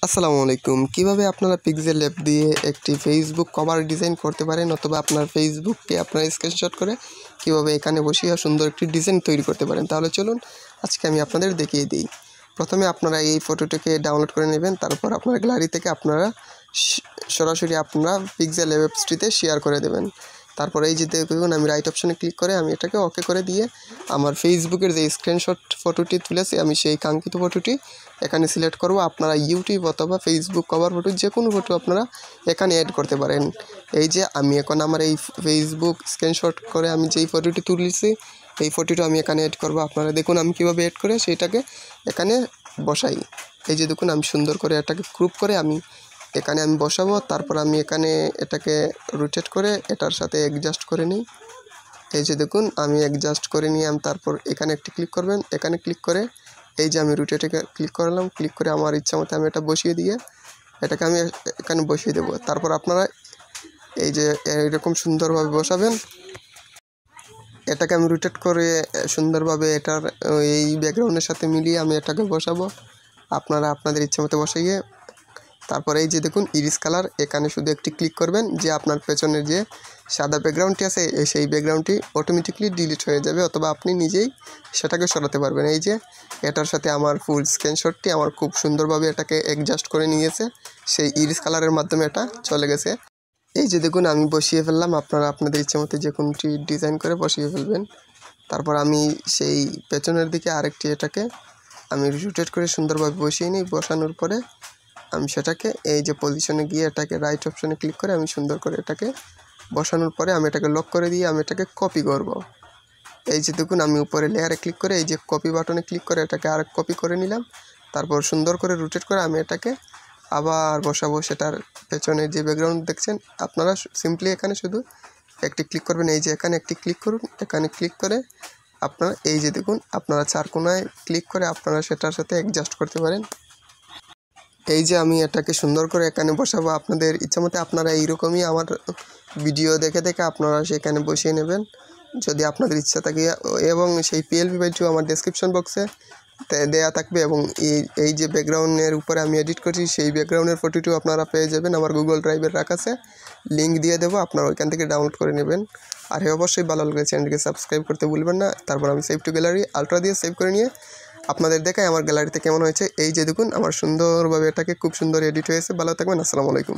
আসসালামু আলাইকুম। কিভাবে আপনারা পিক্সেল অ্যাপ দিয়ে একটি ফেসবুক কভার ডিজাইন করতে পারেন অথবা আপনার ফেসবুককে আপনারা স্ক্রিনশট করে কিভাবে এখানে বসিয়ে সুন্দর একটি ডিজাইন তৈরি করতে পারেন, তাহলে চলুন আজকে আমি আপনাদের দেখিয়ে দিই। প্রথমে আপনারা এই ফটোটিকে ডাউনলোড করে নেবেন, তারপর আপনার গ্যালারি থেকে আপনারা সরাসরি আপনারা পিক্সেল অ্যাপসটিতে শেয়ার করে দেবেন। তারপর এই যে দেখুন আমি রাইট অপশনে ক্লিক করে আমি এটাকে ওকে করে দিয়ে আমার ফেসবুকের যে স্ক্রিনশট ফটোটি তুলেছি আমি সেই কাঙ্ক্ষিত ফটোটি এখানে সিলেক্ট করব। আপনারা ইউটিউব অথবা ফেসবুক কভার ফটো যে কোনো ফটো আপনারা এখানে অ্যাড করতে পারেন। এই যে আমি এখন আমার এই ফেসবুক স্ক্রিনশট করে আমি যেই ফটোটি তুলেছি এই ফটোটা আমি এখানে অ্যাড করব। আপনারা দেখুন আমি কীভাবে অ্যাড করে সেইটাকে এখানে বসাই। এই যে দেখুন আমি সুন্দর করে এটাকে গ্রুপ করে আমি এখানে আমি বসাবো। তারপর আমি এখানে এটাকে রোটেট করে এটার সাথে অ্যাডজাস্ট করে নিই। এই যে দেখুন আমি অ্যাডজাস্ট করে নিয়ে আমি তারপর এখানে একটি ক্লিক করবেন, এখানে ক্লিক করে এই যে আমি রোটেটে ক্লিক করলাম, ক্লিক করে আমার ইচ্ছা মতো আমি এটা বসিয়ে দিয়ে এটাকে আমি এখানে বসিয়ে দেবো। তারপর আপনারা এই যে এরকম সুন্দরভাবে বসাবেন। এটাকে আমি রোটেট করে সুন্দরভাবে এটার এই ব্যাকগ্রাউন্ডের সাথে মিলিয়ে আমি এটাকে বসাবো। আপনারা আপনাদের ইচ্ছা মতো বসাইয়ে তারপরে এই যে দেখুন ইরিস কালার, এখানে শুধু একটি ক্লিক করবেন যে আপনার পেছনের যে সাদা ব্যাকগ্রাউন্ডটি আছে সেই ব্যাকগ্রাউন্ডটি অটোমেটিকলি ডিলিট হয়ে যাবে অথবা আপনি নিজেই সেটাকে সরাতে পারবেন। এই যে এটার সাথে আমার ফুল স্ক্রিনশটটি আমার খুব সুন্দরভাবে এটাকে অ্যাডজাস্ট করে নিয়েছে, সেই ইরিস কালারের মাধ্যমে এটা চলে গেছে। এই যে দেখুন আমি বসিয়ে ফেললাম, আপনারা আপনাদের ইচ্ছে মতো যে কোনোটি ডিজাইন করে বসিয়ে ফেলবেন। তারপর আমি সেই পেছনের দিকে আরেকটি এটাকে আমি রোটেট করে সুন্দরভাবে বসিয়ে নিই। বসানোর পরে আমি সেটাকে এই যে পজিশনে গিয়ে এটাকে রাইট অপশনে ক্লিক করে আমি সুন্দর করে এটাকে বসানোর পরে আমি এটাকে লক করে দিয়ে আমি এটাকে কপি করব। এই যে দেখুন আমি উপরে লেয়ারে ক্লিক করে এই যে কপি বাটনে ক্লিক করে এটাকে আর কপি করে নিলাম। তারপর সুন্দর করে রোটেট করে আমি এটাকে আবার বসাবো সেটার পেছনে যে ব্যাকগ্রাউন্ড দেখছেন। আপনারা সিম্পলি এখানে শুধু একটি ক্লিক করবেন, এই যে এখানে একটি ক্লিক করুন, এখানে ক্লিক করে আপনারা এই যে দেখুন আপনারা চার কোণায় ক্লিক করে আপনারা সেটার সাথে অ্যাডজাস্ট করতে পারেন। এই যে আমি এটাকে সুন্দর করে এখানে বসাবো। আপনাদের ইচ্ছা মতো আপনারা এইরকমই আমার ভিডিও দেখে দেখে আপনারা সেখানে বসিয়ে নেবেন যদি আপনাদের ইচ্ছা থাকে, এবং সেই পিএলপি ফাইলটিও আমার ডেসক্রিপশন বক্সে দেয়া থাকবে এবং এই যে ব্যাকগ্রাউন্ডের উপরে আমি এডিট করছি সেই ব্যাকগ্রাউন্ডের ফটোটিও আপনারা পেয়ে যাবেন। আমার গুগল ড্রাইভের রাখা আছে, লিঙ্ক দিয়ে দেবো, আপনারা ওইখান থেকে ডাউনলোড করে নেবেন। আর অবশ্যই ভালো লাগলে চ্যানেলটিকে সাবস্ক্রাইব করতে ভুলবেন না। তারপর আমি সেভ টু গ্যালারি আলট্রা দিয়ে সেভ করে নিয়ে আপনাদের দেখাই আমার গ্যালারিতে কেমন হয়েছে। এই যে দেখুন আমার সুন্দরভাবে এটাকে খুব সুন্দর এডিট হয়েছে। ভালো থাকবেন, আসসালামু আলাইকুম।